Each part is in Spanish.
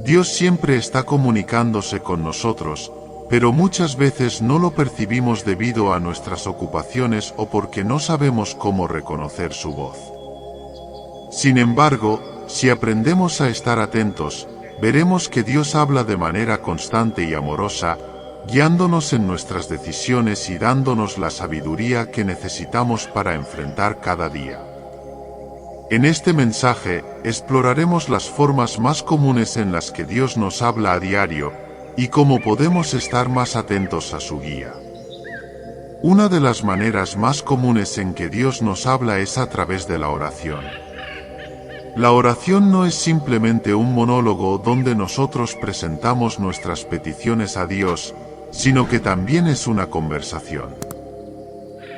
Dios siempre está comunicándose con nosotros, pero muchas veces no lo percibimos debido a nuestras ocupaciones o porque no sabemos cómo reconocer su voz. Sin embargo, si aprendemos a estar atentos, veremos que Dios habla de manera constante y amorosa, guiándonos en nuestras decisiones y dándonos la sabiduría que necesitamos para enfrentar cada día. En este mensaje, exploraremos las formas más comunes en las que Dios nos habla a diario, y cómo podemos estar más atentos a su guía. Una de las maneras más comunes en que Dios nos habla es a través de la oración. La oración no es simplemente un monólogo donde nosotros presentamos nuestras peticiones a Dios, sino que también es una conversación.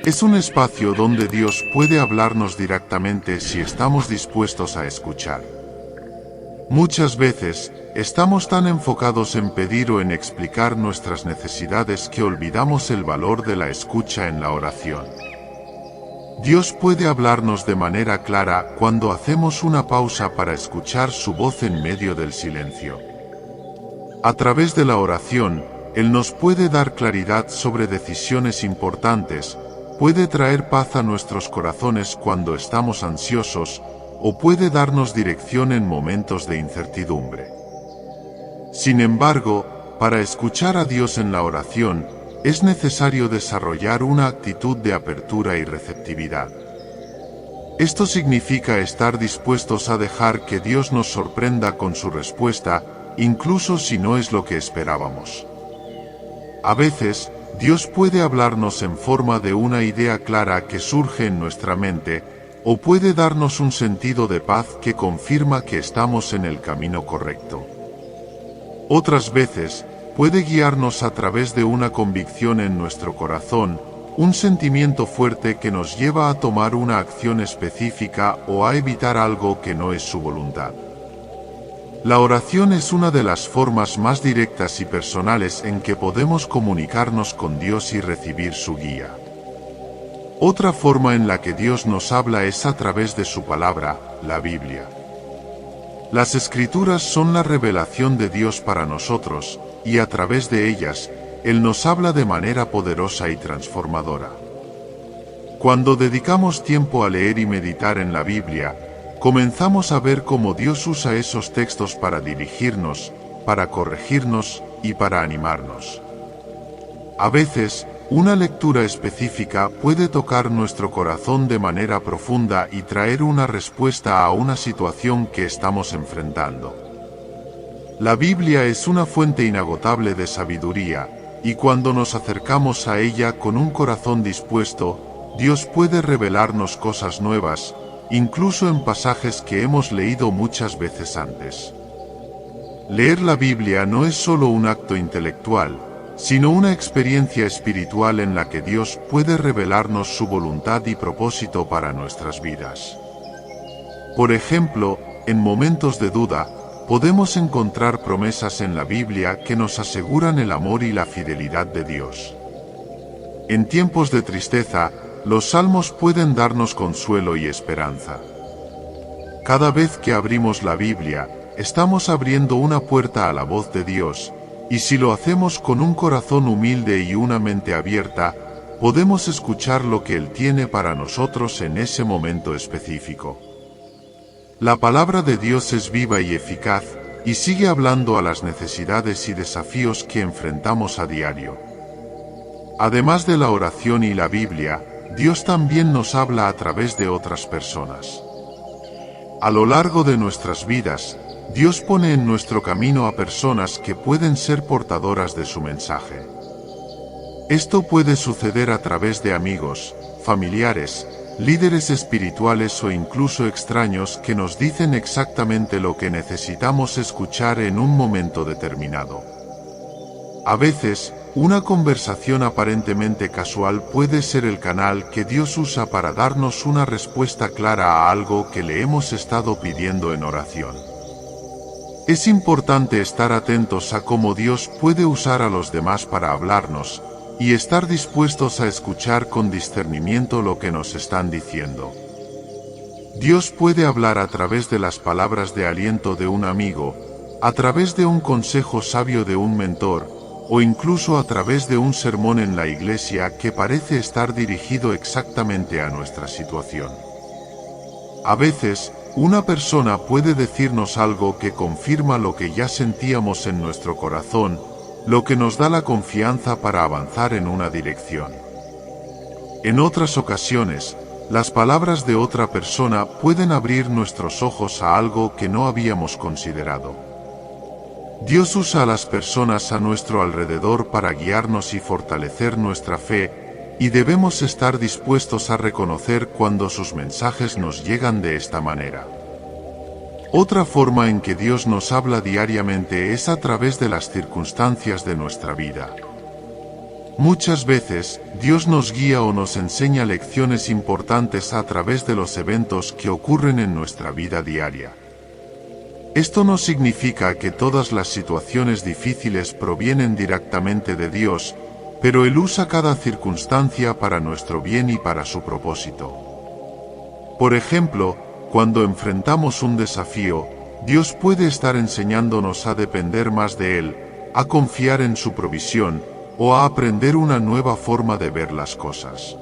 Es un espacio donde Dios puede hablarnos directamente si estamos dispuestos a escuchar. Muchas veces, estamos tan enfocados en pedir o en explicar nuestras necesidades que olvidamos el valor de la escucha en la oración. Dios puede hablarnos de manera clara cuando hacemos una pausa para escuchar su voz en medio del silencio. A través de la oración, Él nos puede dar claridad sobre decisiones importantes, puede traer paz a nuestros corazones cuando estamos ansiosos, o puede darnos dirección en momentos de incertidumbre. Sin embargo, para escuchar a Dios en la oración, es necesario desarrollar una actitud de apertura y receptividad. Esto significa estar dispuestos a dejar que Dios nos sorprenda con su respuesta, incluso si no es lo que esperábamos. A veces, Dios puede hablarnos en forma de una idea clara que surge en nuestra mente, o puede darnos un sentido de paz que confirma que estamos en el camino correcto. Otras veces, puede guiarnos a través de una convicción en nuestro corazón, un sentimiento fuerte que nos lleva a tomar una acción específica o a evitar algo que no es su voluntad. La oración es una de las formas más directas y personales en que podemos comunicarnos con Dios y recibir su guía. Otra forma en la que Dios nos habla es a través de su palabra, la Biblia. Las Escrituras son la revelación de Dios para nosotros, y a través de ellas, Él nos habla de manera poderosa y transformadora. Cuando dedicamos tiempo a leer y meditar en la Biblia, comenzamos a ver cómo Dios usa esos textos para dirigirnos, para corregirnos y para animarnos. A veces, una lectura específica puede tocar nuestro corazón de manera profunda y traer una respuesta a una situación que estamos enfrentando. La Biblia es una fuente inagotable de sabiduría, y cuando nos acercamos a ella con un corazón dispuesto, Dios puede revelarnos cosas nuevas, incluso en pasajes que hemos leído muchas veces antes. Leer la Biblia no es solo un acto intelectual, sino una experiencia espiritual en la que Dios puede revelarnos su voluntad y propósito para nuestras vidas. Por ejemplo, en momentos de duda, podemos encontrar promesas en la Biblia que nos aseguran el amor y la fidelidad de Dios. En tiempos de tristeza, los salmos pueden darnos consuelo y esperanza. Cada vez que abrimos la Biblia, estamos abriendo una puerta a la voz de Dios, y si lo hacemos con un corazón humilde y una mente abierta, podemos escuchar lo que Él tiene para nosotros en ese momento específico. La palabra de Dios es viva y eficaz, y sigue hablando a las necesidades y desafíos que enfrentamos a diario. Además de la oración y la Biblia, Dios también nos habla a través de otras personas. A lo largo de nuestras vidas, Dios pone en nuestro camino a personas que pueden ser portadoras de su mensaje. Esto puede suceder a través de amigos, familiares, líderes espirituales o incluso extraños que nos dicen exactamente lo que necesitamos escuchar en un momento determinado. A veces, una conversación aparentemente casual puede ser el canal que Dios usa para darnos una respuesta clara a algo que le hemos estado pidiendo en oración. Es importante estar atentos a cómo Dios puede usar a los demás para hablarnos, y estar dispuestos a escuchar con discernimiento lo que nos están diciendo. Dios puede hablar a través de las palabras de aliento de un amigo, a través de un consejo sabio de un mentor, o incluso a través de un sermón en la iglesia que parece estar dirigido exactamente a nuestra situación. A veces, una persona puede decirnos algo que confirma lo que ya sentíamos en nuestro corazón, lo que nos da la confianza para avanzar en una dirección. En otras ocasiones, las palabras de otra persona pueden abrir nuestros ojos a algo que no habíamos considerado. Dios usa a las personas a nuestro alrededor para guiarnos y fortalecer nuestra fe, y debemos estar dispuestos a reconocer cuando sus mensajes nos llegan de esta manera. Otra forma en que Dios nos habla diariamente es a través de las circunstancias de nuestra vida. Muchas veces, Dios nos guía o nos enseña lecciones importantes a través de los eventos que ocurren en nuestra vida diaria. Esto no significa que todas las situaciones difíciles provienen directamente de Dios, pero Él usa cada circunstancia para nuestro bien y para su propósito. Por ejemplo, cuando enfrentamos un desafío, Dios puede estar enseñándonos a depender más de Él, a confiar en su provisión, o a aprender una nueva forma de ver las cosas.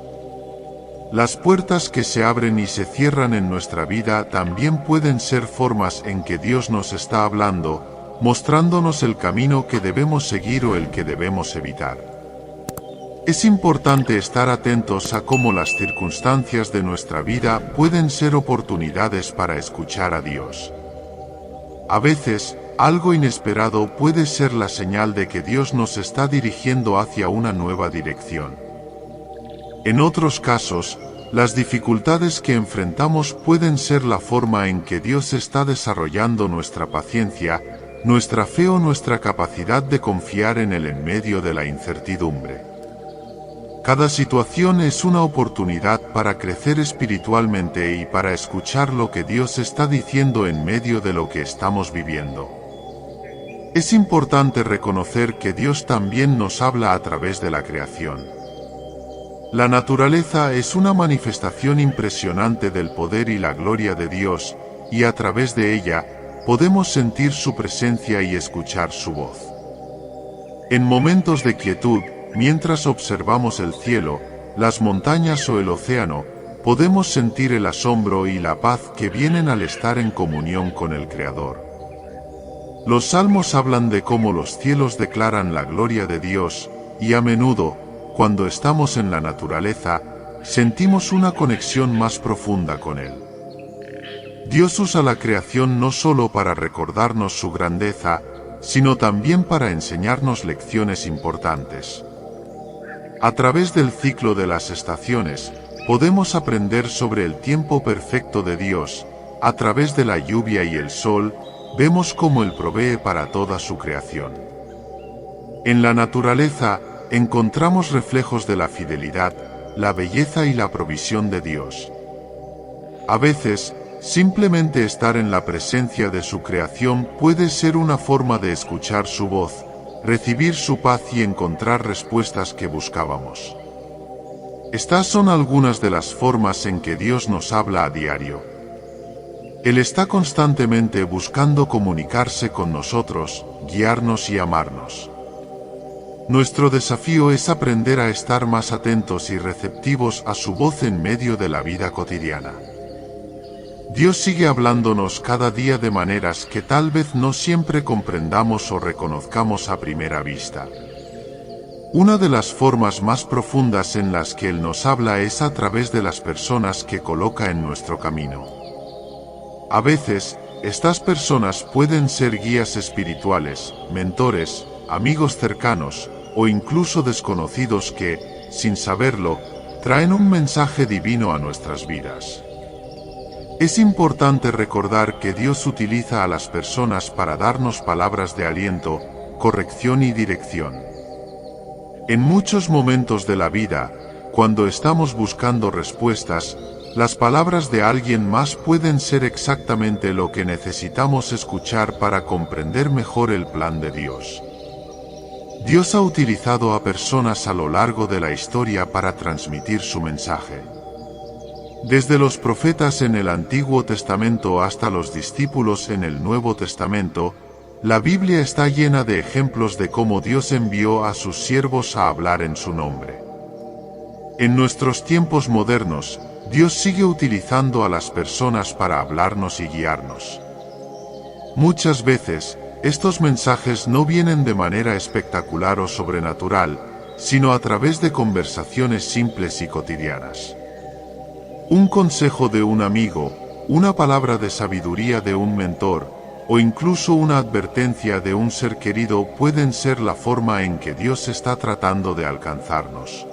Las puertas que se abren y se cierran en nuestra vida también pueden ser formas en que Dios nos está hablando, mostrándonos el camino que debemos seguir o el que debemos evitar. Es importante estar atentos a cómo las circunstancias de nuestra vida pueden ser oportunidades para escuchar a Dios. A veces, algo inesperado puede ser la señal de que Dios nos está dirigiendo hacia una nueva dirección. En otros casos, las dificultades que enfrentamos pueden ser la forma en que Dios está desarrollando nuestra paciencia, nuestra fe o nuestra capacidad de confiar en Él en medio de la incertidumbre. Cada situación es una oportunidad para crecer espiritualmente y para escuchar lo que Dios está diciendo en medio de lo que estamos viviendo. Es importante reconocer que Dios también nos habla a través de la creación. La naturaleza es una manifestación impresionante del poder y la gloria de Dios, y a través de ella, podemos sentir su presencia y escuchar su voz. En momentos de quietud, mientras observamos el cielo, las montañas o el océano, podemos sentir el asombro y la paz que vienen al estar en comunión con el Creador. Los salmos hablan de cómo los cielos declaran la gloria de Dios, y a menudo, cuando estamos en la naturaleza, sentimos una conexión más profunda con Él. Dios usa la creación no solo para recordarnos su grandeza, sino también para enseñarnos lecciones importantes. A través del ciclo de las estaciones, podemos aprender sobre el tiempo perfecto de Dios. A través de la lluvia y el sol, vemos cómo Él provee para toda su creación. En la naturaleza, encontramos reflejos de la fidelidad, la belleza y la provisión de Dios. A veces, simplemente estar en la presencia de su creación puede ser una forma de escuchar su voz, recibir su paz y encontrar respuestas que buscábamos. Estas son algunas de las formas en que Dios nos habla a diario. Él está constantemente buscando comunicarse con nosotros, guiarnos y amarnos. Nuestro desafío es aprender a estar más atentos y receptivos a su voz en medio de la vida cotidiana. Dios sigue hablándonos cada día de maneras que tal vez no siempre comprendamos o reconozcamos a primera vista. Una de las formas más profundas en las que Él nos habla es a través de las personas que coloca en nuestro camino. A veces, estas personas pueden ser guías espirituales, mentores, amigos cercanos, o incluso desconocidos que, sin saberlo, traen un mensaje divino a nuestras vidas. Es importante recordar que Dios utiliza a las personas para darnos palabras de aliento, corrección y dirección. En muchos momentos de la vida, cuando estamos buscando respuestas, las palabras de alguien más pueden ser exactamente lo que necesitamos escuchar para comprender mejor el plan de Dios. Dios ha utilizado a personas a lo largo de la historia para transmitir su mensaje. Desde los profetas en el Antiguo Testamento hasta los discípulos en el Nuevo Testamento, La Biblia está llena de ejemplos de cómo Dios envió a sus siervos a hablar en su nombre. En nuestros tiempos modernos, Dios sigue utilizando a las personas para hablarnos y guiarnos. Muchas veces, estos mensajes no vienen de manera espectacular o sobrenatural, sino a través de conversaciones simples y cotidianas. Un consejo de un amigo, una palabra de sabiduría de un mentor, o incluso una advertencia de un ser querido pueden ser la forma en que Dios está tratando de alcanzarnos.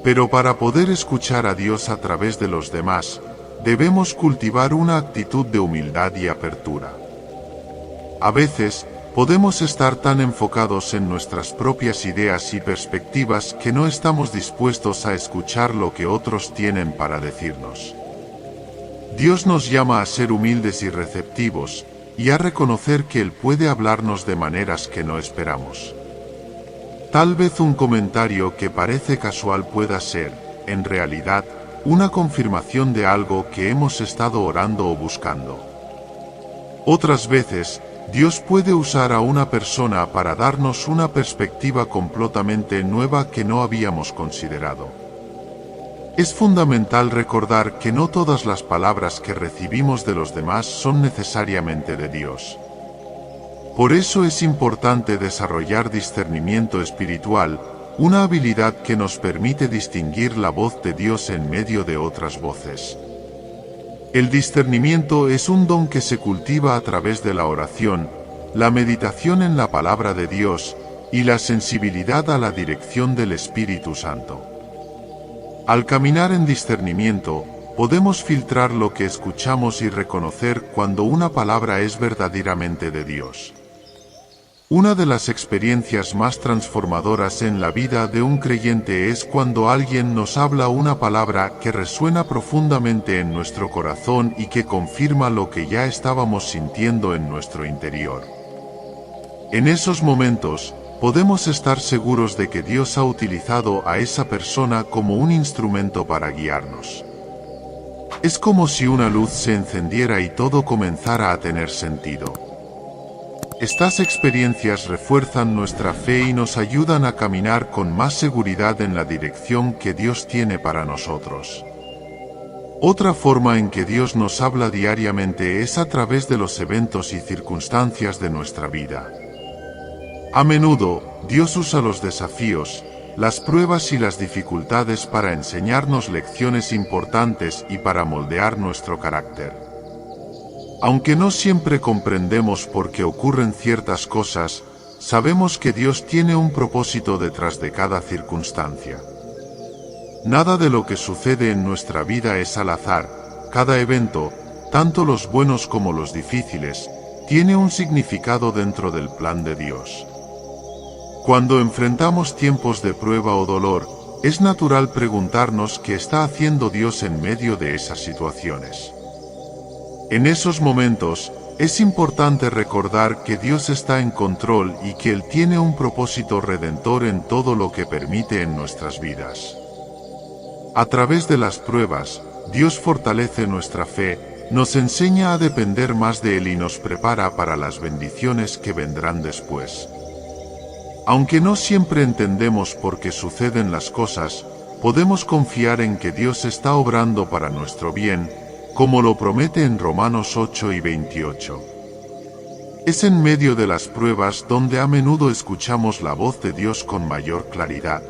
Pero para poder escuchar a Dios a través de los demás, debemos cultivar una actitud de humildad y apertura. A veces, podemos estar tan enfocados en nuestras propias ideas y perspectivas que no estamos dispuestos a escuchar lo que otros tienen para decirnos. Dios nos llama a ser humildes y receptivos, y a reconocer que Él puede hablarnos de maneras que no esperamos. Tal vez un comentario que parece casual pueda ser, en realidad, una confirmación de algo que hemos estado orando o buscando. Otras veces, Dios puede usar a una persona para darnos una perspectiva completamente nueva que no habíamos considerado. Es fundamental recordar que no todas las palabras que recibimos de los demás son necesariamente de Dios. Por eso es importante desarrollar discernimiento espiritual, una habilidad que nos permite distinguir la voz de Dios en medio de otras voces. El discernimiento es un don que se cultiva a través de la oración, la meditación en la palabra de Dios y la sensibilidad a la dirección del Espíritu Santo. Al caminar en discernimiento, podemos filtrar lo que escuchamos y reconocer cuando una palabra es verdaderamente de Dios. Una de las experiencias más transformadoras en la vida de un creyente es cuando alguien nos habla una palabra que resuena profundamente en nuestro corazón y que confirma lo que ya estábamos sintiendo en nuestro interior. En esos momentos, podemos estar seguros de que Dios ha utilizado a esa persona como un instrumento para guiarnos. Es como si una luz se encendiera y todo comenzara a tener sentido. Estas experiencias refuerzan nuestra fe y nos ayudan a caminar con más seguridad en la dirección que Dios tiene para nosotros. Otra forma en que Dios nos habla diariamente es a través de los eventos y circunstancias de nuestra vida. A menudo, Dios usa los desafíos, las pruebas y las dificultades para enseñarnos lecciones importantes y para moldear nuestro carácter. Aunque no siempre comprendemos por qué ocurren ciertas cosas, sabemos que Dios tiene un propósito detrás de cada circunstancia. Nada de lo que sucede en nuestra vida es al azar. Cada evento, tanto los buenos como los difíciles, tiene un significado dentro del plan de Dios. Cuando enfrentamos tiempos de prueba o dolor, es natural preguntarnos qué está haciendo Dios en medio de esas situaciones. En esos momentos, es importante recordar que Dios está en control y que Él tiene un propósito redentor en todo lo que permite en nuestras vidas. A través de las pruebas, Dios fortalece nuestra fe, nos enseña a depender más de Él y nos prepara para las bendiciones que vendrán después. Aunque no siempre entendemos por qué suceden las cosas, podemos confiar en que Dios está obrando para nuestro bien, como lo promete en Romanos 8 y 28. Es en medio de las pruebas donde a menudo escuchamos la voz de Dios con mayor claridad.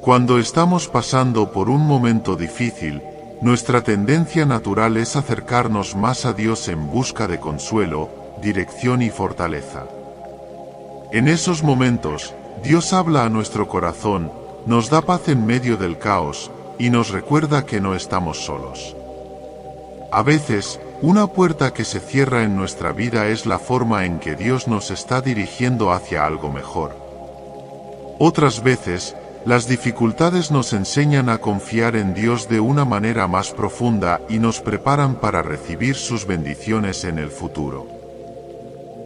Cuando estamos pasando por un momento difícil, nuestra tendencia natural es acercarnos más a Dios en busca de consuelo, dirección y fortaleza. En esos momentos, Dios habla a nuestro corazón, nos da paz en medio del caos, y nos recuerda que no estamos solos. A veces, una puerta que se cierra en nuestra vida es la forma en que Dios nos está dirigiendo hacia algo mejor. Otras veces, las dificultades nos enseñan a confiar en Dios de una manera más profunda y nos preparan para recibir sus bendiciones en el futuro.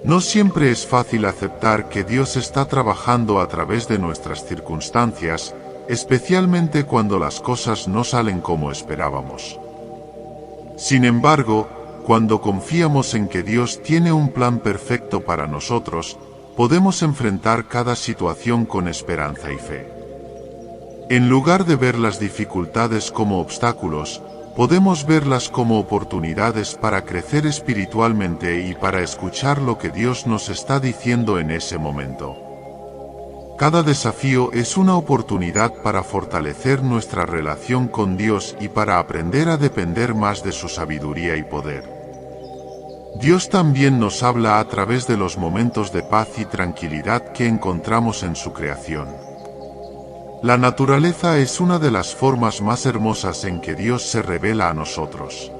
No siempre es fácil aceptar que Dios está trabajando a través de nuestras circunstancias, especialmente cuando las cosas no salen como esperábamos. Sin embargo, cuando confiamos en que Dios tiene un plan perfecto para nosotros, podemos enfrentar cada situación con esperanza y fe. En lugar de ver las dificultades como obstáculos, podemos verlas como oportunidades para crecer espiritualmente y para escuchar lo que Dios nos está diciendo en ese momento. Cada desafío es una oportunidad para fortalecer nuestra relación con Dios y para aprender a depender más de su sabiduría y poder. Dios también nos habla a través de los momentos de paz y tranquilidad que encontramos en su creación. La naturaleza es una de las formas más hermosas en que Dios se revela a nosotros.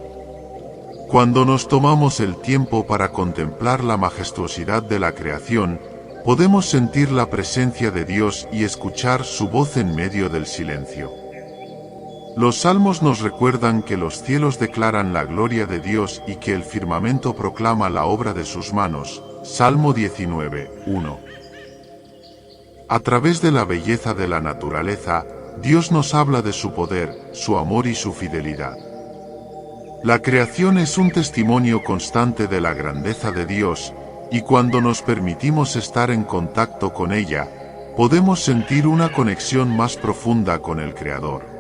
Cuando nos tomamos el tiempo para contemplar la majestuosidad de la creación, podemos sentir la presencia de Dios y escuchar su voz en medio del silencio. Los salmos nos recuerdan que los cielos declaran la gloria de Dios y que el firmamento proclama la obra de sus manos. Salmo 19, 1. A través de la belleza de la naturaleza, Dios nos habla de su poder, su amor y su fidelidad. La creación es un testimonio constante de la grandeza de Dios, y cuando nos permitimos estar en contacto con ella, podemos sentir una conexión más profunda con el Creador.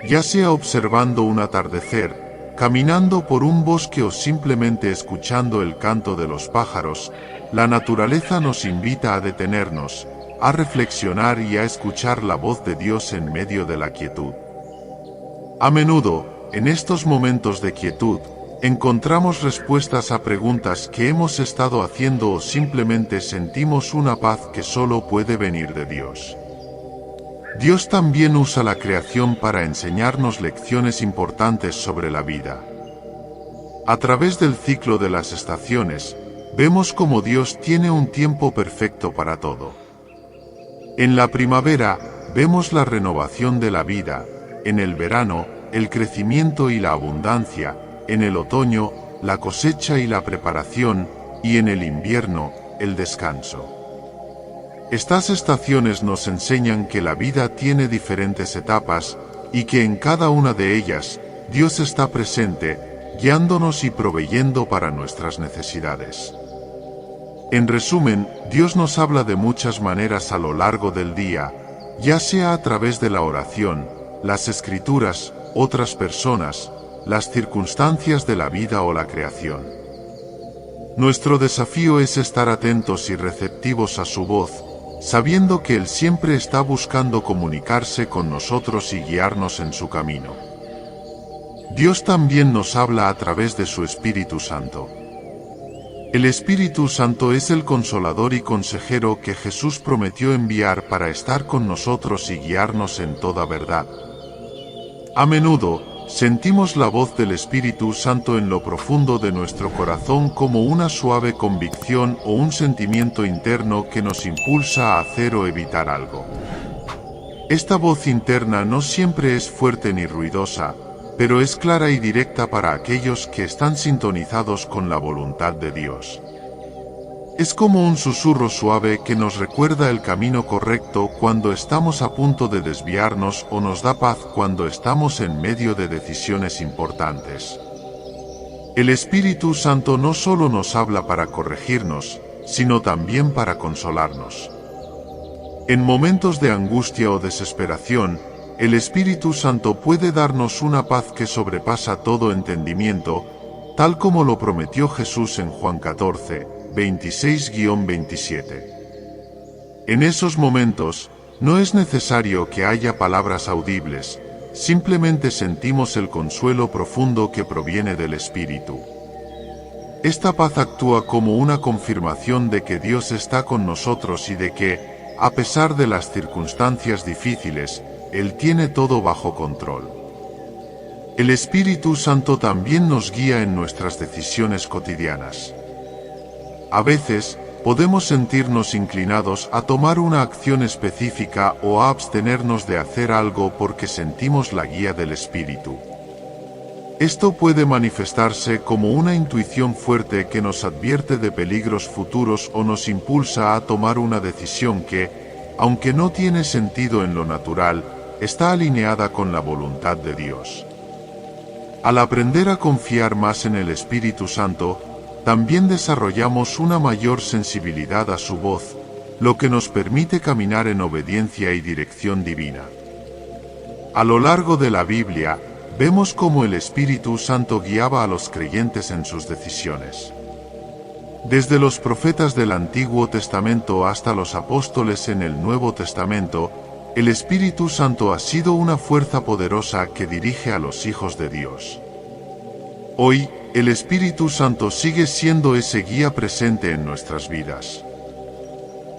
Ya sea observando un atardecer, caminando por un bosque o simplemente escuchando el canto de los pájaros, la naturaleza nos invita a detenernos, a reflexionar y a escuchar la voz de Dios en medio de la quietud. A menudo, en estos momentos de quietud, encontramos respuestas a preguntas que hemos estado haciendo o simplemente sentimos una paz que solo puede venir de Dios. Dios también usa la creación para enseñarnos lecciones importantes sobre la vida. A través del ciclo de las estaciones, vemos cómo Dios tiene un tiempo perfecto para todo. En la primavera, vemos la renovación de la vida, en el verano, el crecimiento y la abundancia, en el otoño, la cosecha y la preparación, y en el invierno, el descanso. Estas estaciones nos enseñan que la vida tiene diferentes etapas, y que en cada una de ellas, Dios está presente, guiándonos y proveyendo para nuestras necesidades. En resumen, Dios nos habla de muchas maneras a lo largo del día, ya sea a través de la oración, las escrituras, otras personas, las circunstancias de la vida o la creación. Nuestro desafío es estar atentos y receptivos a su voz, sabiendo que Él siempre está buscando comunicarse con nosotros y guiarnos en su camino. Dios también nos habla a través de su Espíritu Santo. El Espíritu Santo es el consolador y consejero que Jesús prometió enviar para estar con nosotros y guiarnos en toda verdad. A menudo, sentimos la voz del Espíritu Santo en lo profundo de nuestro corazón como una suave convicción o un sentimiento interno que nos impulsa a hacer o evitar algo. Esta voz interna no siempre es fuerte ni ruidosa, pero es clara y directa para aquellos que están sintonizados con la voluntad de Dios. Es como un susurro suave que nos recuerda el camino correcto cuando estamos a punto de desviarnos o nos da paz cuando estamos en medio de decisiones importantes. El Espíritu Santo no solo nos habla para corregirnos, sino también para consolarnos. En momentos de angustia o desesperación, el Espíritu Santo puede darnos una paz que sobrepasa todo entendimiento, tal como lo prometió Jesús en Juan 14, 26-27. En esos momentos, no es necesario que haya palabras audibles, simplemente sentimos el consuelo profundo que proviene del Espíritu. Esta paz actúa como una confirmación de que Dios está con nosotros y de que, a pesar de las circunstancias difíciles, Él tiene todo bajo control. El Espíritu Santo también nos guía en nuestras decisiones cotidianas. A veces, podemos sentirnos inclinados a tomar una acción específica o a abstenernos de hacer algo porque sentimos la guía del Espíritu. Esto puede manifestarse como una intuición fuerte que nos advierte de peligros futuros o nos impulsa a tomar una decisión que, aunque no tiene sentido en lo natural, está alineada con la voluntad de Dios. Al aprender a confiar más en el Espíritu Santo, también desarrollamos una mayor sensibilidad a su voz, lo que nos permite caminar en obediencia y dirección divina. A lo largo de la Biblia, vemos cómo el Espíritu Santo guiaba a los creyentes en sus decisiones. Desde los profetas del Antiguo Testamento hasta los apóstoles en el Nuevo Testamento, el Espíritu Santo ha sido una fuerza poderosa que dirige a los hijos de Dios. Hoy, el Espíritu Santo sigue siendo ese guía presente en nuestras vidas.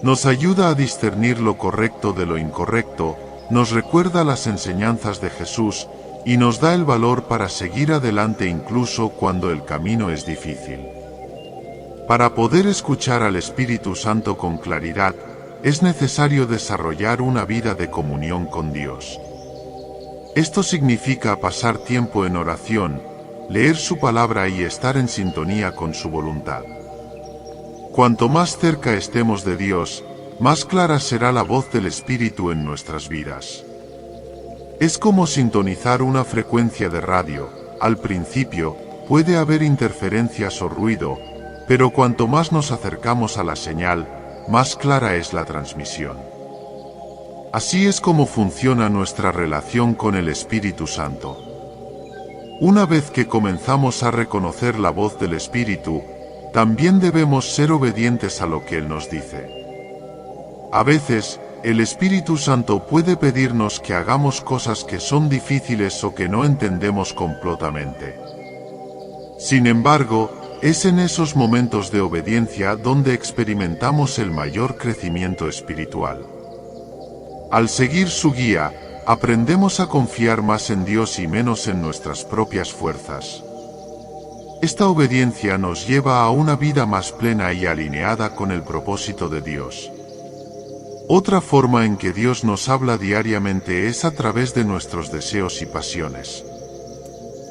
Nos ayuda a discernir lo correcto de lo incorrecto, nos recuerda las enseñanzas de Jesús y nos da el valor para seguir adelante incluso cuando el camino es difícil. Para poder escuchar al Espíritu Santo con claridad, es necesario desarrollar una vida de comunión con Dios. Esto significa pasar tiempo en oración, leer su palabra y estar en sintonía con su voluntad. Cuanto más cerca estemos de Dios, más clara será la voz del Espíritu en nuestras vidas. Es como sintonizar una frecuencia de radio. Al principio, puede haber interferencias o ruido, pero cuanto más nos acercamos a la señal, más clara es la transmisión. Así es como funciona nuestra relación con el Espíritu Santo. Una vez que comenzamos a reconocer la voz del Espíritu, también debemos ser obedientes a lo que Él nos dice. A veces, el Espíritu Santo puede pedirnos que hagamos cosas que son difíciles o que no entendemos completamente. Sin embargo, es en esos momentos de obediencia donde experimentamos el mayor crecimiento espiritual. Al seguir su guía, aprendemos a confiar más en Dios y menos en nuestras propias fuerzas. Esta obediencia nos lleva a una vida más plena y alineada con el propósito de Dios. Otra forma en que Dios nos habla diariamente es a través de nuestros deseos y pasiones.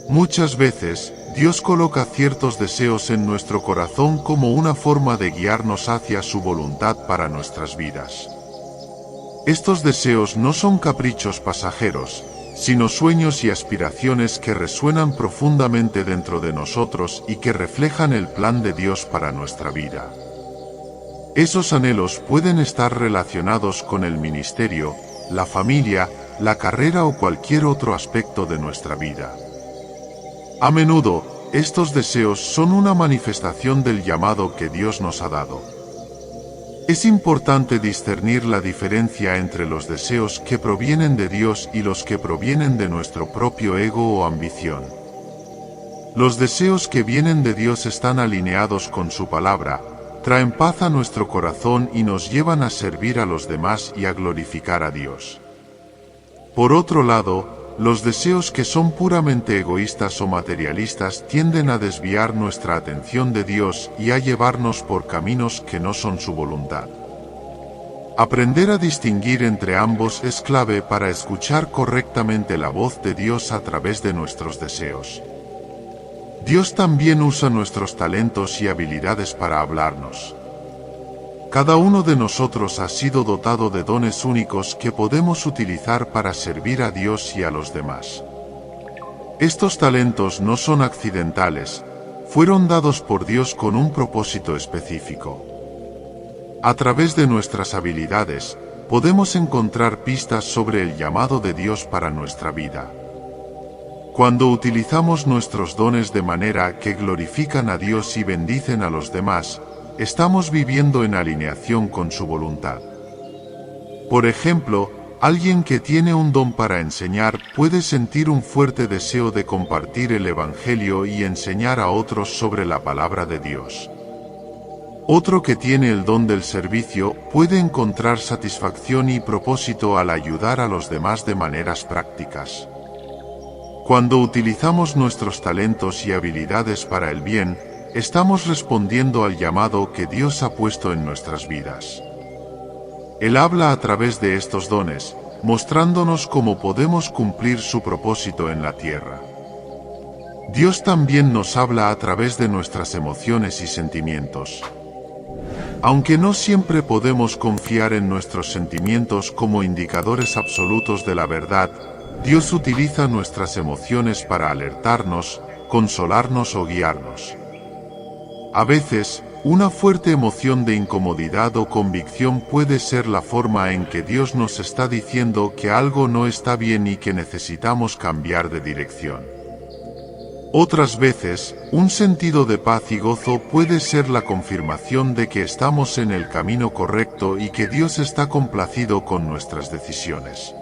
Muchas veces, Dios coloca ciertos deseos en nuestro corazón como una forma de guiarnos hacia su voluntad para nuestras vidas. Estos deseos no son caprichos pasajeros, sino sueños y aspiraciones que resuenan profundamente dentro de nosotros y que reflejan el plan de Dios para nuestra vida. Esos anhelos pueden estar relacionados con el ministerio, la familia, la carrera o cualquier otro aspecto de nuestra vida. A menudo, estos deseos son una manifestación del llamado que Dios nos ha dado. Es importante discernir la diferencia entre los deseos que provienen de Dios y los que provienen de nuestro propio ego o ambición. Los deseos que vienen de Dios están alineados con su palabra, traen paz a nuestro corazón y nos llevan a servir a los demás y a glorificar a Dios. Por otro lado, los deseos que son puramente egoístas o materialistas tienden a desviar nuestra atención de Dios y a llevarnos por caminos que no son su voluntad. Aprender a distinguir entre ambos es clave para escuchar correctamente la voz de Dios a través de nuestros deseos. Dios también usa nuestros talentos y habilidades para hablarnos. Cada uno de nosotros ha sido dotado de dones únicos que podemos utilizar para servir a Dios y a los demás. Estos talentos no son accidentales, fueron dados por Dios con un propósito específico. A través de nuestras habilidades, podemos encontrar pistas sobre el llamado de Dios para nuestra vida. Cuando utilizamos nuestros dones de manera que glorifican a Dios y bendicen a los demás, estamos viviendo en alineación con su voluntad. Por ejemplo, alguien que tiene un don para enseñar puede sentir un fuerte deseo de compartir el Evangelio y enseñar a otros sobre la palabra de Dios. Otro que tiene el don del servicio puede encontrar satisfacción y propósito al ayudar a los demás de maneras prácticas. Cuando utilizamos nuestros talentos y habilidades para el bien, estamos respondiendo al llamado que Dios ha puesto en nuestras vidas. Él habla a través de estos dones, mostrándonos cómo podemos cumplir su propósito en la tierra. Dios también nos habla a través de nuestras emociones y sentimientos. Aunque no siempre podemos confiar en nuestros sentimientos como indicadores absolutos de la verdad, Dios utiliza nuestras emociones para alertarnos, consolarnos o guiarnos. A veces, una fuerte emoción de incomodidad o convicción puede ser la forma en que Dios nos está diciendo que algo no está bien y que necesitamos cambiar de dirección. Otras veces, un sentido de paz y gozo puede ser la confirmación de que estamos en el camino correcto y que Dios está complacido con nuestras decisiones.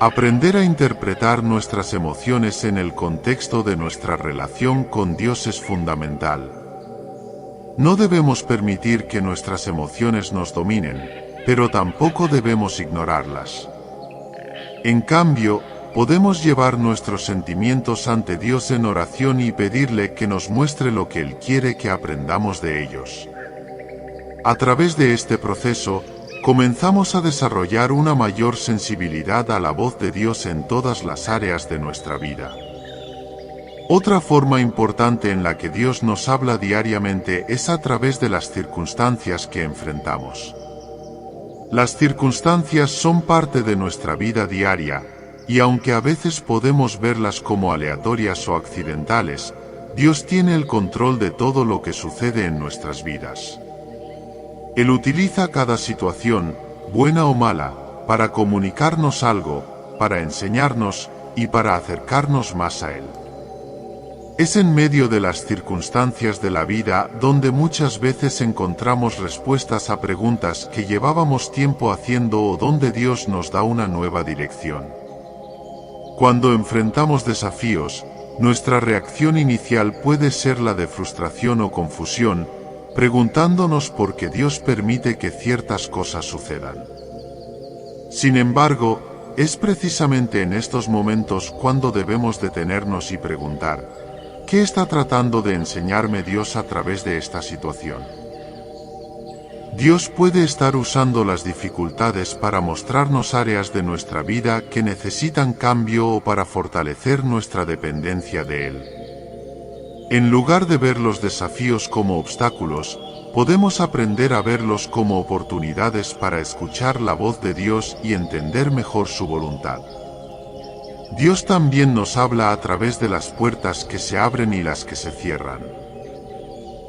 Aprender a interpretar nuestras emociones en el contexto de nuestra relación con Dios es fundamental. No debemos permitir que nuestras emociones nos dominen, pero tampoco debemos ignorarlas. En cambio, podemos llevar nuestros sentimientos ante Dios en oración y pedirle que nos muestre lo que Él quiere que aprendamos de ellos. A través de este proceso, comenzamos a desarrollar una mayor sensibilidad a la voz de Dios en todas las áreas de nuestra vida. Otra forma importante en la que Dios nos habla diariamente es a través de las circunstancias que enfrentamos. Las circunstancias son parte de nuestra vida diaria, y aunque a veces podemos verlas como aleatorias o accidentales, Dios tiene el control de todo lo que sucede en nuestras vidas. Él utiliza cada situación, buena o mala, para comunicarnos algo, para enseñarnos y para acercarnos más a Él. Es en medio de las circunstancias de la vida donde muchas veces encontramos respuestas a preguntas que llevábamos tiempo haciendo o donde Dios nos da una nueva dirección. Cuando enfrentamos desafíos, nuestra reacción inicial puede ser la de frustración o confusión, preguntándonos por qué Dios permite que ciertas cosas sucedan. Sin embargo, es precisamente en estos momentos cuando debemos detenernos y preguntar, ¿qué está tratando de enseñarme Dios a través de esta situación? Dios puede estar usando las dificultades para mostrarnos áreas de nuestra vida que necesitan cambio o para fortalecer nuestra dependencia de Él. En lugar de ver los desafíos como obstáculos, podemos aprender a verlos como oportunidades para escuchar la voz de Dios y entender mejor su voluntad. Dios también nos habla a través de las puertas que se abren y las que se cierran.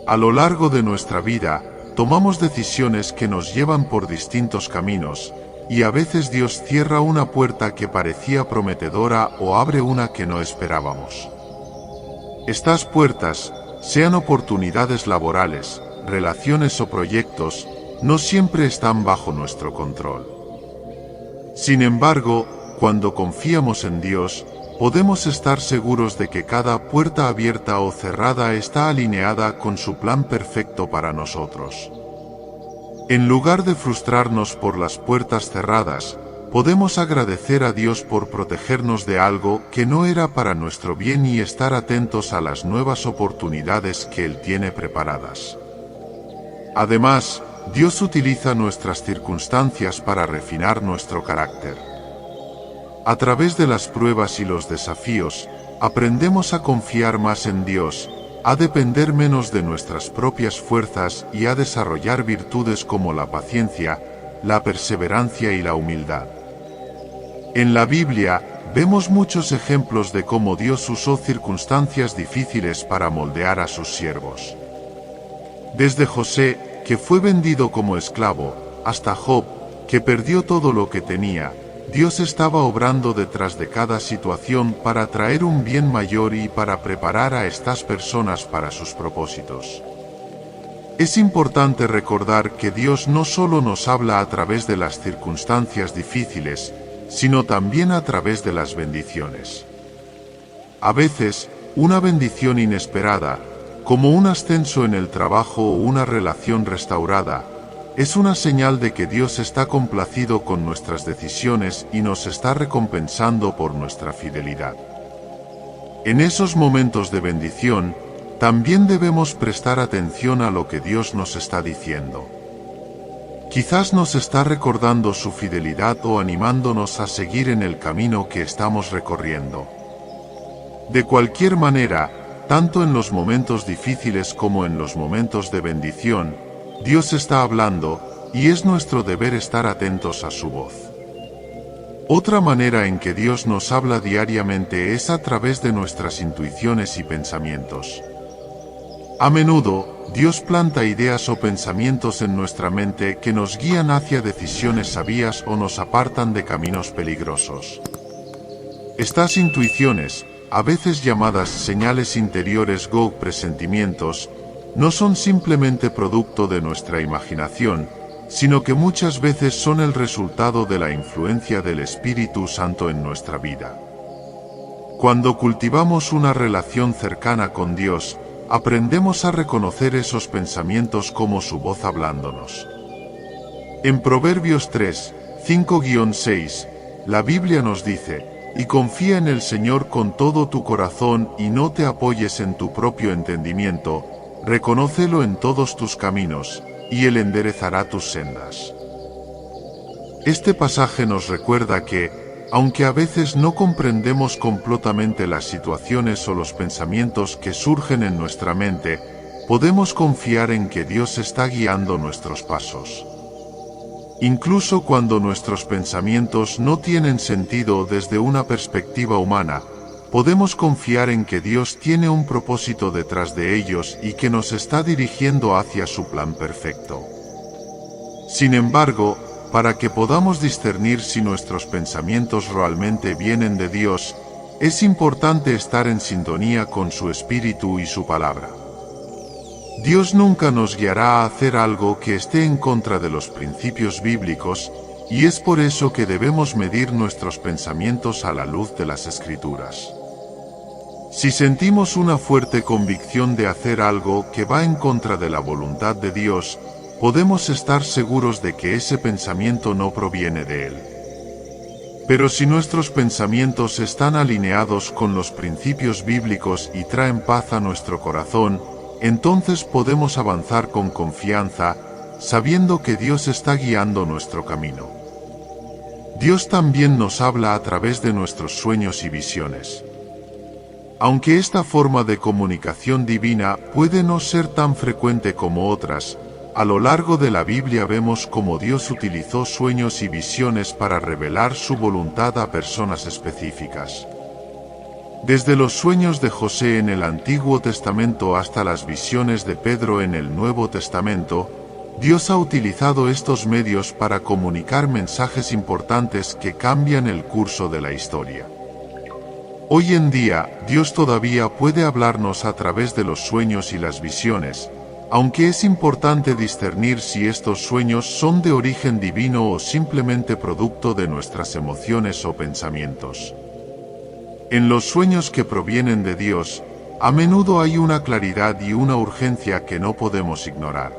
A lo largo de nuestra vida, tomamos decisiones que nos llevan por distintos caminos, y a veces Dios cierra una puerta que parecía prometedora o abre una que no esperábamos. Estas puertas, sean oportunidades laborales, relaciones o proyectos, no siempre están bajo nuestro control. Sin embargo, cuando confiamos en Dios, podemos estar seguros de que cada puerta abierta o cerrada está alineada con su plan perfecto para nosotros. En lugar de frustrarnos por las puertas cerradas, podemos agradecer a Dios por protegernos de algo que no era para nuestro bien y estar atentos a las nuevas oportunidades que Él tiene preparadas. Además, Dios utiliza nuestras circunstancias para refinar nuestro carácter. A través de las pruebas y los desafíos, aprendemos a confiar más en Dios, a depender menos de nuestras propias fuerzas y a desarrollar virtudes como la paciencia, la perseverancia y la humildad. En la Biblia, vemos muchos ejemplos de cómo Dios usó circunstancias difíciles para moldear a sus siervos. Desde José, que fue vendido como esclavo, hasta Job, que perdió todo lo que tenía, Dios estaba obrando detrás de cada situación para traer un bien mayor y para preparar a estas personas para sus propósitos. Es importante recordar que Dios no solo nos habla a través de las circunstancias difíciles, sino también a través de las bendiciones. A veces, una bendición inesperada, como un ascenso en el trabajo o una relación restaurada, es una señal de que Dios está complacido con nuestras decisiones y nos está recompensando por nuestra fidelidad. En esos momentos de bendición, también debemos prestar atención a lo que Dios nos está diciendo. Quizás nos está recordando su fidelidad o animándonos a seguir en el camino que estamos recorriendo. De cualquier manera, tanto en los momentos difíciles como en los momentos de bendición, Dios está hablando, y es nuestro deber estar atentos a su voz. Otra manera en que Dios nos habla diariamente es a través de nuestras intuiciones y pensamientos. A menudo, Dios planta ideas o pensamientos en nuestra mente que nos guían hacia decisiones sabias o nos apartan de caminos peligrosos. Estas intuiciones, a veces llamadas señales interiores o presentimientos, no son simplemente producto de nuestra imaginación, sino que muchas veces son el resultado de la influencia del Espíritu Santo en nuestra vida. Cuando cultivamos una relación cercana con Dios, aprendemos a reconocer esos pensamientos como su voz hablándonos. En Proverbios 3, 5-6, la Biblia nos dice: "Y confía en el Señor con todo tu corazón y no te apoyes en tu propio entendimiento, reconócelo en todos tus caminos, y Él enderezará tus sendas". Este pasaje nos recuerda que, aunque a veces no comprendemos completamente las situaciones o los pensamientos que surgen en nuestra mente, podemos confiar en que Dios está guiando nuestros pasos. Incluso cuando nuestros pensamientos no tienen sentido desde una perspectiva humana, podemos confiar en que Dios tiene un propósito detrás de ellos y que nos está dirigiendo hacia su plan perfecto. Sin embargo, para que podamos discernir si nuestros pensamientos realmente vienen de Dios, es importante estar en sintonía con su Espíritu y su palabra. Dios nunca nos guiará a hacer algo que esté en contra de los principios bíblicos, y es por eso que debemos medir nuestros pensamientos a la luz de las Escrituras. Si sentimos una fuerte convicción de hacer algo que va en contra de la voluntad de Dios, podemos estar seguros de que ese pensamiento no proviene de Él. Pero si nuestros pensamientos están alineados con los principios bíblicos y traen paz a nuestro corazón, entonces podemos avanzar con confianza, sabiendo que Dios está guiando nuestro camino. Dios también nos habla a través de nuestros sueños y visiones. Aunque esta forma de comunicación divina puede no ser tan frecuente como otras, a lo largo de la Biblia vemos cómo Dios utilizó sueños y visiones para revelar su voluntad a personas específicas. Desde los sueños de José en el Antiguo Testamento hasta las visiones de Pedro en el Nuevo Testamento, Dios ha utilizado estos medios para comunicar mensajes importantes que cambian el curso de la historia. Hoy en día, Dios todavía puede hablarnos a través de los sueños y las visiones, aunque es importante discernir si estos sueños son de origen divino o simplemente producto de nuestras emociones o pensamientos. En los sueños que provienen de Dios, a menudo hay una claridad y una urgencia que no podemos ignorar.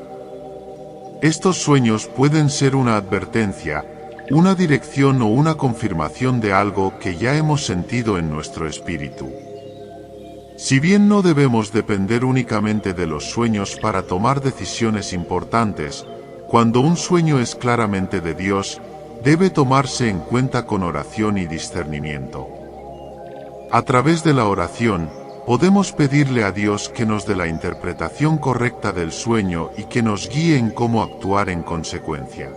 Estos sueños pueden ser una advertencia, una dirección o una confirmación de algo que ya hemos sentido en nuestro espíritu. Si bien no debemos depender únicamente de los sueños para tomar decisiones importantes, cuando un sueño es claramente de Dios, debe tomarse en cuenta con oración y discernimiento. A través de la oración, podemos pedirle a Dios que nos dé la interpretación correcta del sueño y que nos guíe en cómo actuar en consecuencia.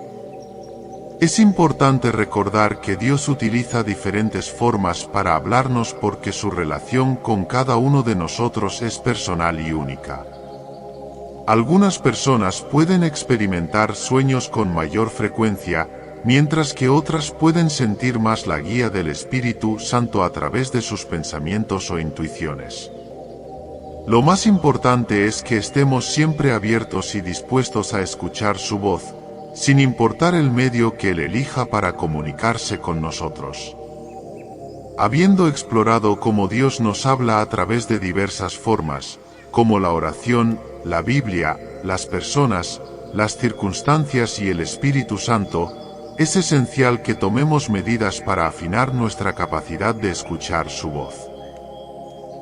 Es importante recordar que Dios utiliza diferentes formas para hablarnos porque su relación con cada uno de nosotros es personal y única. Algunas personas pueden experimentar sueños con mayor frecuencia, mientras que otras pueden sentir más la guía del Espíritu Santo a través de sus pensamientos o intuiciones. Lo más importante es que estemos siempre abiertos y dispuestos a escuchar su voz, sin importar el medio que Él elija para comunicarse con nosotros. Habiendo explorado cómo Dios nos habla a través de diversas formas, como la oración, la Biblia, las personas, las circunstancias y el Espíritu Santo, es esencial que tomemos medidas para afinar nuestra capacidad de escuchar su voz.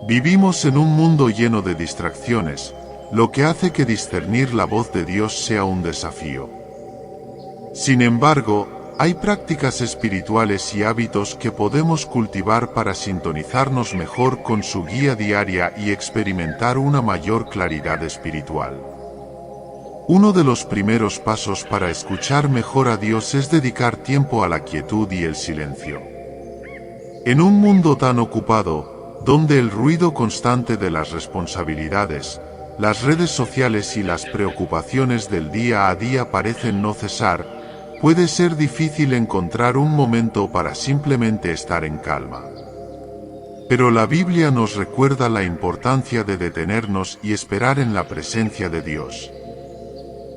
Vivimos en un mundo lleno de distracciones, lo que hace que discernir la voz de Dios sea un desafío. Sin embargo, hay prácticas espirituales y hábitos que podemos cultivar para sintonizarnos mejor con su guía diaria y experimentar una mayor claridad espiritual. Uno de los primeros pasos para escuchar mejor a Dios es dedicar tiempo a la quietud y el silencio. En un mundo tan ocupado, donde el ruido constante de las responsabilidades, las redes sociales y las preocupaciones del día a día parecen no cesar, puede ser difícil encontrar un momento para simplemente estar en calma. Pero la Biblia nos recuerda la importancia de detenernos y esperar en la presencia de Dios.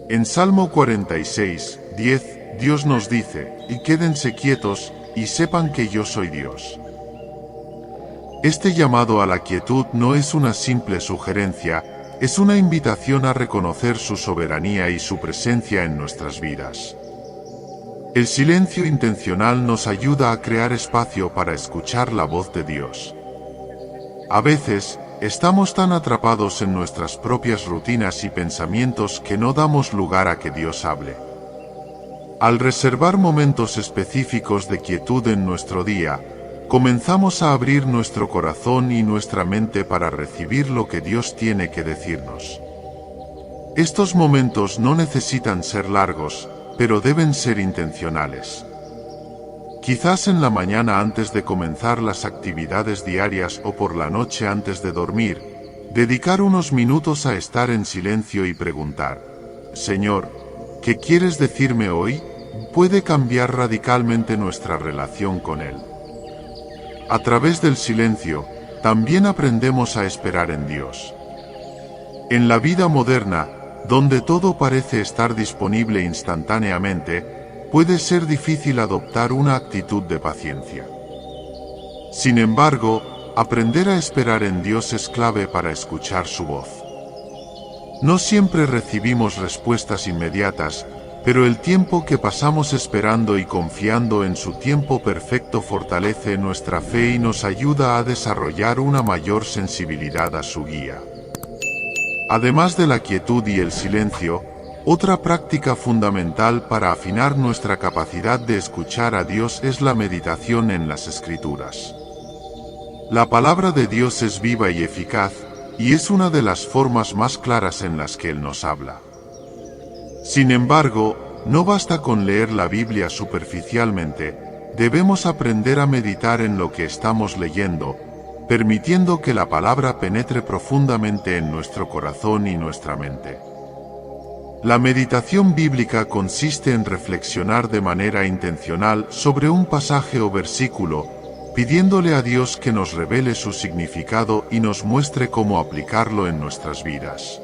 En Salmo 46, 10, Dios nos dice, y quédense quietos, y sepan que yo soy Dios. Este llamado a la quietud no es una simple sugerencia, es una invitación a reconocer su soberanía y su presencia en nuestras vidas. El silencio intencional nos ayuda a crear espacio para escuchar la voz de Dios. A veces, estamos tan atrapados en nuestras propias rutinas y pensamientos que no damos lugar a que Dios hable. Al reservar momentos específicos de quietud en nuestro día, comenzamos a abrir nuestro corazón y nuestra mente para recibir lo que Dios tiene que decirnos. Estos momentos no necesitan ser largos, pero deben ser intencionales. Quizás en la mañana antes de comenzar las actividades diarias o por la noche antes de dormir, dedicar unos minutos a estar en silencio y preguntar, Señor, ¿qué quieres decirme hoy? Puede cambiar radicalmente nuestra relación con Él. A través del silencio, también aprendemos a esperar en Dios. En la vida moderna, donde todo parece estar disponible instantáneamente, puede ser difícil adoptar una actitud de paciencia. Sin embargo, aprender a esperar en Dios es clave para escuchar su voz. No siempre recibimos respuestas inmediatas, pero el tiempo que pasamos esperando y confiando en su tiempo perfecto fortalece nuestra fe y nos ayuda a desarrollar una mayor sensibilidad a su guía. Además de la quietud y el silencio, otra práctica fundamental para afinar nuestra capacidad de escuchar a Dios es la meditación en las Escrituras. La palabra de Dios es viva y eficaz, y es una de las formas más claras en las que Él nos habla. Sin embargo, no basta con leer la Biblia superficialmente, debemos aprender a meditar en lo que estamos leyendo, permitiendo que la palabra penetre profundamente en nuestro corazón y nuestra mente. La meditación bíblica consiste en reflexionar de manera intencional sobre un pasaje o versículo, pidiéndole a Dios que nos revele su significado y nos muestre cómo aplicarlo en nuestras vidas.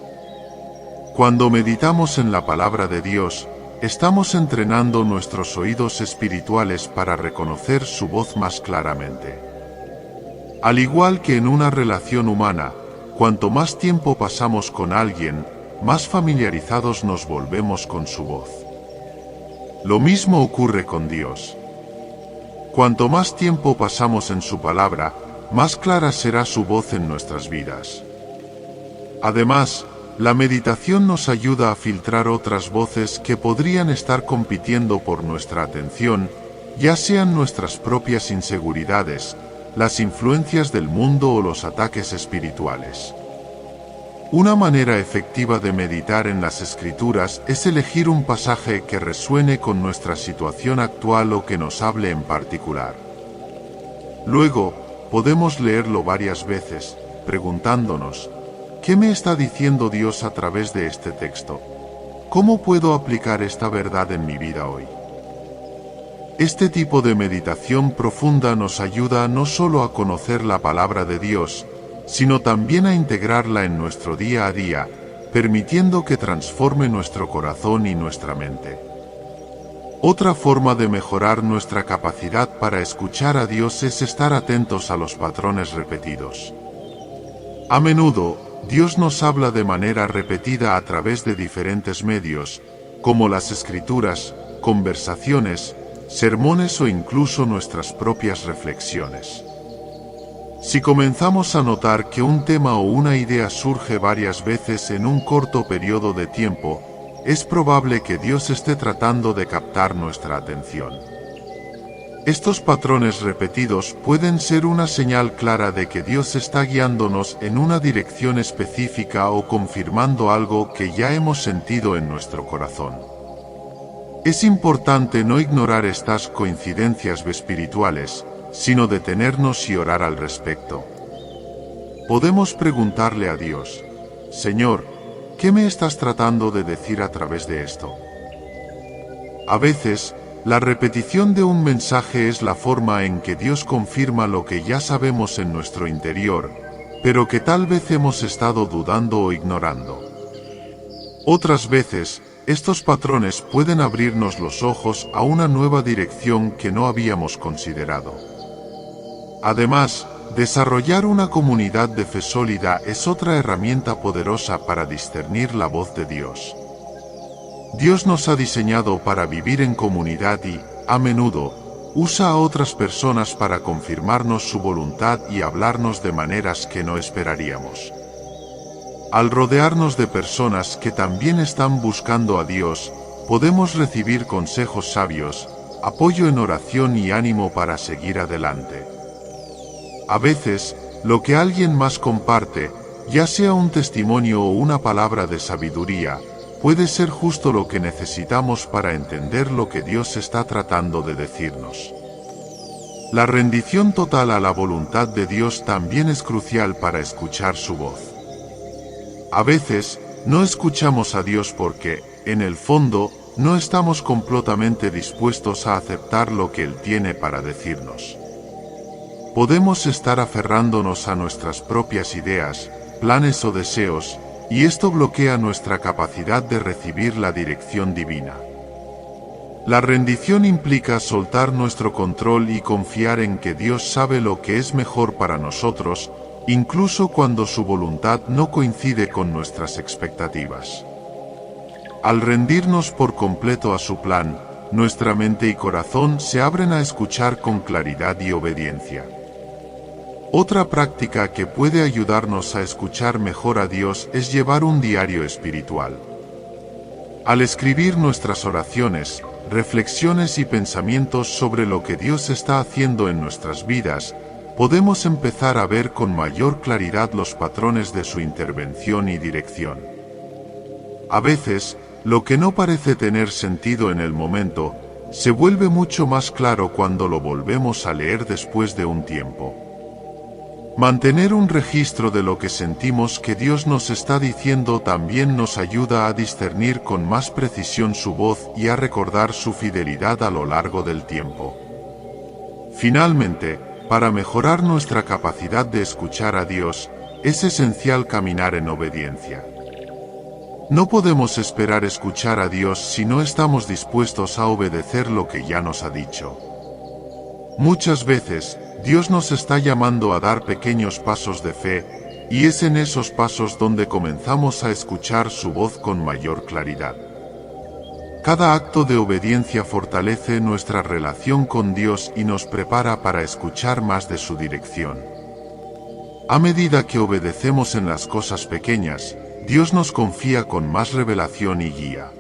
Cuando meditamos en la palabra de Dios, estamos entrenando nuestros oídos espirituales para reconocer su voz más claramente. Al igual que en una relación humana, cuanto más tiempo pasamos con alguien, más familiarizados nos volvemos con su voz. Lo mismo ocurre con Dios. Cuanto más tiempo pasamos en su palabra, más clara será su voz en nuestras vidas. Además, la meditación nos ayuda a filtrar otras voces que podrían estar compitiendo por nuestra atención, ya sean nuestras propias inseguridades, las influencias del mundo o los ataques espirituales. Una manera efectiva de meditar en las Escrituras es elegir un pasaje que resuene con nuestra situación actual o que nos hable en particular. Luego, podemos leerlo varias veces, preguntándonos, ¿qué me está diciendo Dios a través de este texto? ¿Cómo puedo aplicar esta verdad en mi vida hoy? Este tipo de meditación profunda nos ayuda no solo a conocer la palabra de Dios, sino también a integrarla en nuestro día a día, permitiendo que transforme nuestro corazón y nuestra mente. Otra forma de mejorar nuestra capacidad para escuchar a Dios es estar atentos a los patrones repetidos. A menudo, Dios nos habla de manera repetida a través de diferentes medios, como las Escrituras, conversaciones, sermones o incluso nuestras propias reflexiones. Si comenzamos a notar que un tema o una idea surge varias veces en un corto periodo de tiempo, es probable que Dios esté tratando de captar nuestra atención. Estos patrones repetidos pueden ser una señal clara de que Dios está guiándonos en una dirección específica o confirmando algo que ya hemos sentido en nuestro corazón. Es importante no ignorar estas coincidencias espirituales, sino detenernos y orar al respecto. Podemos preguntarle a Dios: Señor, ¿qué me estás tratando de decir a través de esto? A veces, la repetición de un mensaje es la forma en que Dios confirma lo que ya sabemos en nuestro interior, pero que tal vez hemos estado dudando o ignorando. Otras veces, estos patrones pueden abrirnos los ojos a una nueva dirección que no habíamos considerado. Además, desarrollar una comunidad de fe sólida es otra herramienta poderosa para discernir la voz de Dios. Dios nos ha diseñado para vivir en comunidad y, a menudo, usa a otras personas para confirmarnos su voluntad y hablarnos de maneras que no esperaríamos. Al rodearnos de personas que también están buscando a Dios, podemos recibir consejos sabios, apoyo en oración y ánimo para seguir adelante. A veces, lo que alguien más comparte, ya sea un testimonio o una palabra de sabiduría, puede ser justo lo que necesitamos para entender lo que Dios está tratando de decirnos. La rendición total a la voluntad de Dios también es crucial para escuchar su voz. A veces, no escuchamos a Dios porque, en el fondo, no estamos completamente dispuestos a aceptar lo que Él tiene para decirnos. Podemos estar aferrándonos a nuestras propias ideas, planes o deseos, y esto bloquea nuestra capacidad de recibir la dirección divina. La rendición implica soltar nuestro control y confiar en que Dios sabe lo que es mejor para nosotros, incluso cuando su voluntad no coincide con nuestras expectativas. Al rendirnos por completo a su plan, nuestra mente y corazón se abren a escuchar con claridad y obediencia. Otra práctica que puede ayudarnos a escuchar mejor a Dios es llevar un diario espiritual. Al escribir nuestras oraciones, reflexiones y pensamientos sobre lo que Dios está haciendo en nuestras vidas, podemos empezar a ver con mayor claridad los patrones de su intervención y dirección. A veces, lo que no parece tener sentido en el momento, se vuelve mucho más claro cuando lo volvemos a leer después de un tiempo. Mantener un registro de lo que sentimos que Dios nos está diciendo también nos ayuda a discernir con más precisión su voz y a recordar su fidelidad a lo largo del tiempo. Finalmente, para mejorar nuestra capacidad de escuchar a Dios, es esencial caminar en obediencia. No podemos esperar escuchar a Dios si no estamos dispuestos a obedecer lo que ya nos ha dicho. Muchas veces, Dios nos está llamando a dar pequeños pasos de fe, y es en esos pasos donde comenzamos a escuchar su voz con mayor claridad. Cada acto de obediencia fortalece nuestra relación con Dios y nos prepara para escuchar más de su dirección. A medida que obedecemos en las cosas pequeñas, Dios nos confía con más revelación y guía.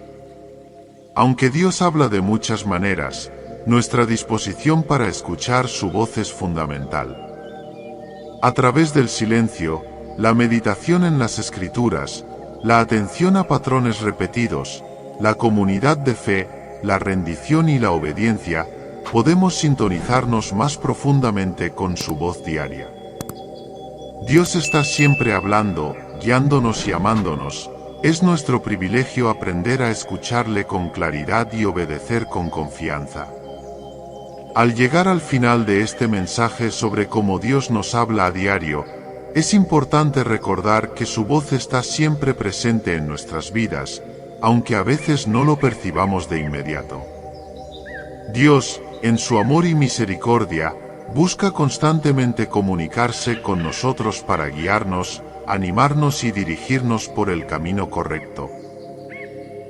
Aunque Dios habla de muchas maneras, nuestra disposición para escuchar su voz es fundamental. A través del silencio, la meditación en las Escrituras, la atención a patrones repetidos, la comunidad de fe, la rendición y la obediencia, podemos sintonizarnos más profundamente con su voz diaria. Dios está siempre hablando, guiándonos y amándonos. Es nuestro privilegio aprender a escucharle con claridad y obedecer con confianza. Al llegar al final de este mensaje sobre cómo Dios nos habla a diario, es importante recordar que su voz está siempre presente en nuestras vidas, aunque a veces no lo percibamos de inmediato. Dios, en su amor y misericordia, busca constantemente comunicarse con nosotros para guiarnos, animarnos y dirigirnos por el camino correcto.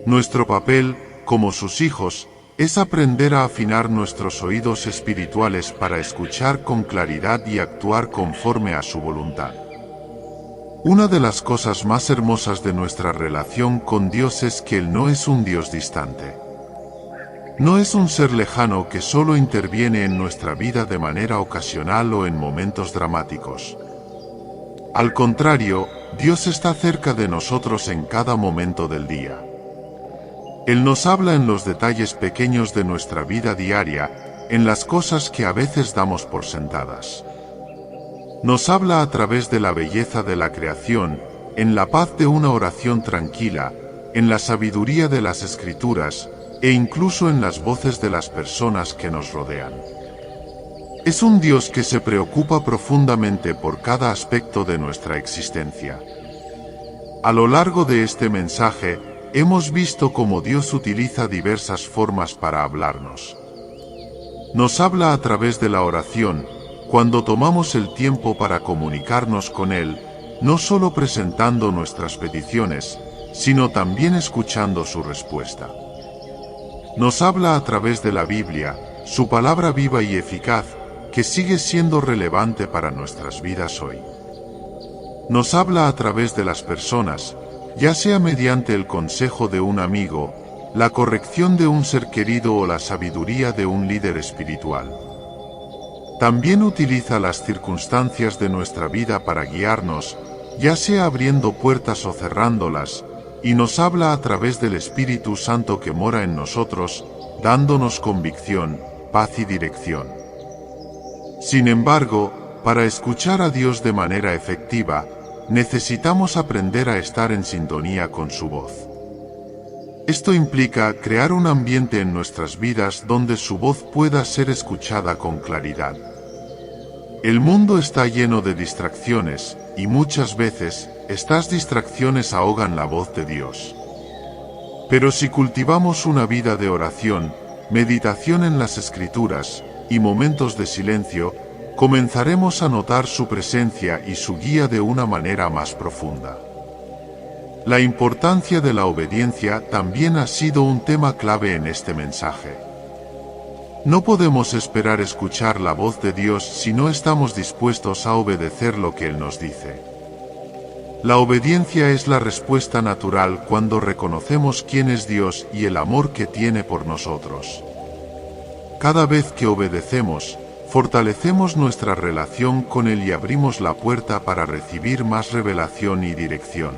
Nuestro papel, como sus hijos, es aprender a afinar nuestros oídos espirituales para escuchar con claridad y actuar conforme a su voluntad. Una de las cosas más hermosas de nuestra relación con Dios es que Él no es un Dios distante. No es un ser lejano que solo interviene en nuestra vida de manera ocasional o en momentos dramáticos. Al contrario, Dios está cerca de nosotros en cada momento del día. Él nos habla en los detalles pequeños de nuestra vida diaria, en las cosas que a veces damos por sentadas. Nos habla a través de la belleza de la creación, en la paz de una oración tranquila, en la sabiduría de las Escrituras, e incluso en las voces de las personas que nos rodean. Es un Dios que se preocupa profundamente por cada aspecto de nuestra existencia. A lo largo de este mensaje, hemos visto cómo Dios utiliza diversas formas para hablarnos. Nos habla a través de la oración, cuando tomamos el tiempo para comunicarnos con Él, no solo presentando nuestras peticiones, sino también escuchando su respuesta. Nos habla a través de la Biblia, su palabra viva y eficaz, que sigue siendo relevante para nuestras vidas hoy. Nos habla a través de las personas, ya sea mediante el consejo de un amigo, la corrección de un ser querido o la sabiduría de un líder espiritual. También utiliza las circunstancias de nuestra vida para guiarnos, ya sea abriendo puertas o cerrándolas, y nos habla a través del Espíritu Santo que mora en nosotros, dándonos convicción, paz y dirección. Sin embargo, para escuchar a Dios de manera efectiva, necesitamos aprender a estar en sintonía con su voz. Esto implica crear un ambiente en nuestras vidas donde su voz pueda ser escuchada con claridad. El mundo está lleno de distracciones, y muchas veces, estas distracciones ahogan la voz de Dios. Pero si cultivamos una vida de oración, meditación en las Escrituras, y momentos de silencio, comenzaremos a notar su presencia y su guía de una manera más profunda. La importancia de la obediencia también ha sido un tema clave en este mensaje. No podemos esperar escuchar la voz de Dios si no estamos dispuestos a obedecer lo que Él nos dice. La obediencia es la respuesta natural cuando reconocemos quién es Dios y el amor que tiene por nosotros. Cada vez que obedecemos, fortalecemos nuestra relación con Él y abrimos la puerta para recibir más revelación y dirección.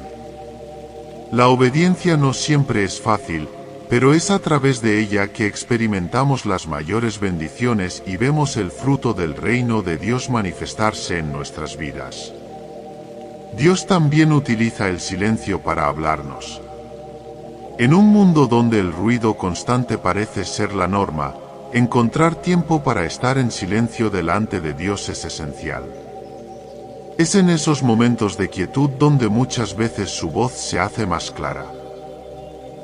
La obediencia no siempre es fácil, pero es a través de ella que experimentamos las mayores bendiciones y vemos el fruto del reino de Dios manifestarse en nuestras vidas. Dios también utiliza el silencio para hablarnos. En un mundo donde el ruido constante parece ser la norma, encontrar tiempo para estar en silencio delante de Dios es esencial. Es en esos momentos de quietud donde muchas veces su voz se hace más clara.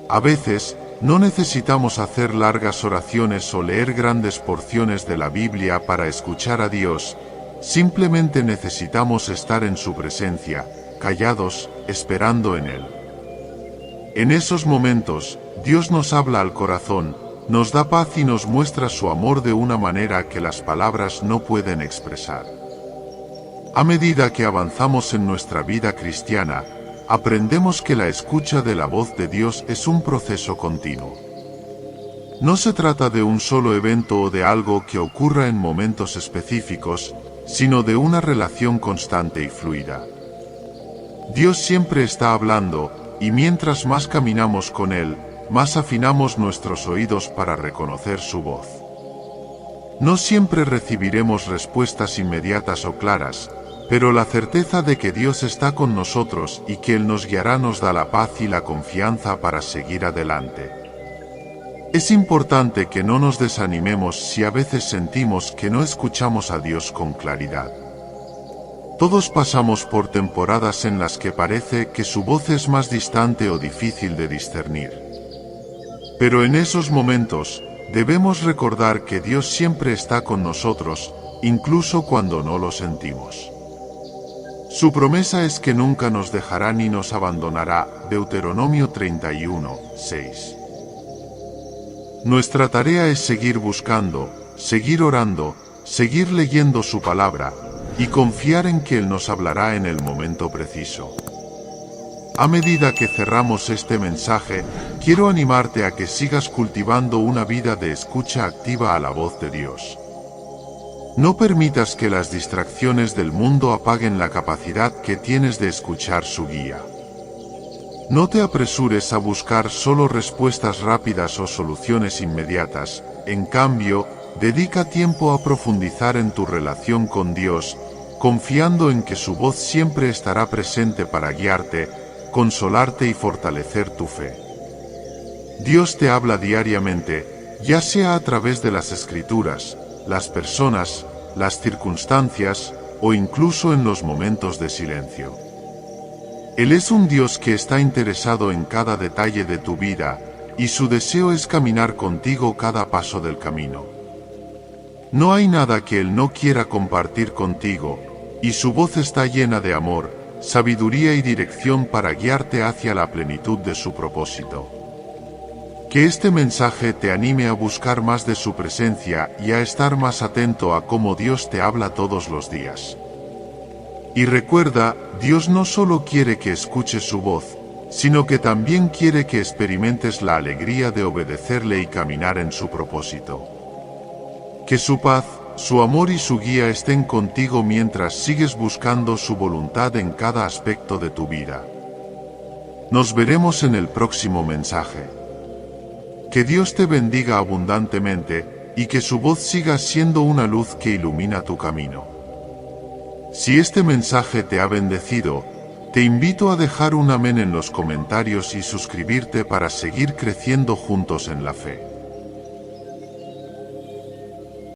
A veces, no necesitamos hacer largas oraciones o leer grandes porciones de la Biblia para escuchar a Dios, simplemente necesitamos estar en su presencia, callados, esperando en Él. En esos momentos, Dios nos habla al corazón, nos da paz y nos muestra su amor de una manera que las palabras no pueden expresar. A medida que avanzamos en nuestra vida cristiana, aprendemos que la escucha de la voz de Dios es un proceso continuo. No se trata de un solo evento o de algo que ocurra en momentos específicos, sino de una relación constante y fluida. Dios siempre está hablando, y mientras más caminamos con Él, más afinamos nuestros oídos para reconocer su voz. No siempre recibiremos respuestas inmediatas o claras, pero la certeza de que Dios está con nosotros y que Él nos guiará nos da la paz y la confianza para seguir adelante. Es importante que no nos desanimemos si a veces sentimos que no escuchamos a Dios con claridad. Todos pasamos por temporadas en las que parece que su voz es más distante o difícil de discernir. Pero en esos momentos, debemos recordar que Dios siempre está con nosotros, incluso cuando no lo sentimos. Su promesa es que nunca nos dejará ni nos abandonará, Deuteronomio 31:6. Nuestra tarea es seguir buscando, seguir orando, seguir leyendo su palabra, y confiar en que Él nos hablará en el momento preciso. A medida que cerramos este mensaje, quiero animarte a que sigas cultivando una vida de escucha activa a la voz de Dios. No permitas que las distracciones del mundo apaguen la capacidad que tienes de escuchar su guía. No te apresures a buscar solo respuestas rápidas o soluciones inmediatas, en cambio, dedica tiempo a profundizar en tu relación con Dios, confiando en que su voz siempre estará presente para guiarte, consolarte y fortalecer tu fe. Dios te habla diariamente, ya sea a través de las Escrituras, las personas, las circunstancias, o incluso en los momentos de silencio. Él es un Dios que está interesado en cada detalle de tu vida, y su deseo es caminar contigo cada paso del camino. No hay nada que Él no quiera compartir contigo, y su voz está llena de amor, sabiduría y dirección para guiarte hacia la plenitud de su propósito. Que este mensaje te anime a buscar más de su presencia y a estar más atento a cómo Dios te habla todos los días. Y recuerda, Dios no solo quiere que escuches su voz, sino que también quiere que experimentes la alegría de obedecerle y caminar en su propósito. Que su paz, su amor y su guía estén contigo mientras sigues buscando su voluntad en cada aspecto de tu vida. Nos veremos en el próximo mensaje. Que Dios te bendiga abundantemente, y que su voz siga siendo una luz que ilumina tu camino. Si este mensaje te ha bendecido, te invito a dejar un amén en los comentarios y suscribirte para seguir creciendo juntos en la fe.